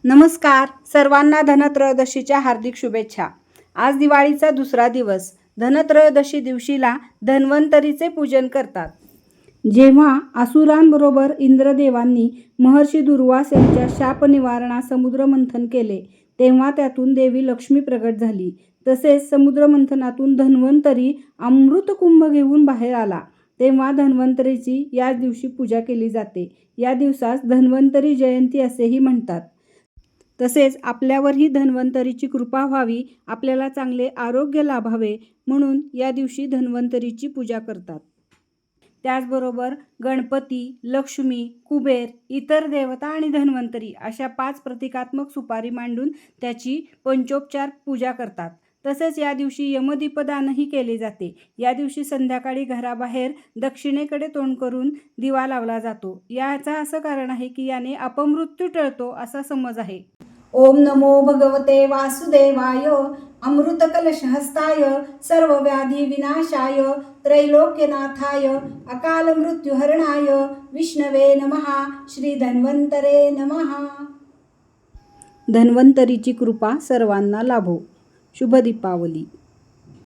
नमस्कार, सर्वांना धनत्रयोदशीच्या हार्दिक शुभेच्छा. आज दिवाळीचा दुसरा दिवस. धनत्रयोदशी दिवशीला धन्वंतरीचे पूजन करतात. जेव्हा असुरांबरोबर इंद्रदेवांनी महर्षी दुर्वास यांच्या शाप निवारणास समुद्रमंथन केले, तेव्हा त्यातून देवी लक्ष्मी प्रगट झाली. तसेच समुद्रमंथनातून धन्वंतरी अमृतकुंभ घेऊन बाहेर आला, तेव्हा धन्वंतरीची याच दिवशी पूजा केली जाते. या दिवसास धन्वंतरी जयंती असेही म्हणतात. तसेच आपल्यावरही धन्वंतरीची कृपा व्हावी, आपल्याला चांगले आरोग्य लाभावे म्हणून या दिवशी धन्वंतरीची पूजा करतात. त्याचबरोबर गणपती, लक्ष्मी, कुबेर, इतर देवता आणि धन्वंतरी अशा 5 प्रतिकात्मक सुपारी मांडून त्याची पंचोपचार पूजा करतात. तसेच या दिवशी यमदीपदानही केले जाते. या दिवशी संध्याकाळी घराबाहेर दक्षिणेकडे तोंड करून दिवा लावला जातो. याचं असं कारण आहे की याने अपमृत्यू टळतो असा समज आहे. ओम नमो भगवते वासुदेवाय, अमृतकलशहस्ताय, सर्वव्याधी विनाशाय, त्रैलोक्यनाथाय, अकाल मृत्युहरणाय, विष्णवे नमः. श्री धन्वंतरे नमः. धन्वंतरीची कृपा सर्वांना लाभो. शुभ दीपावली.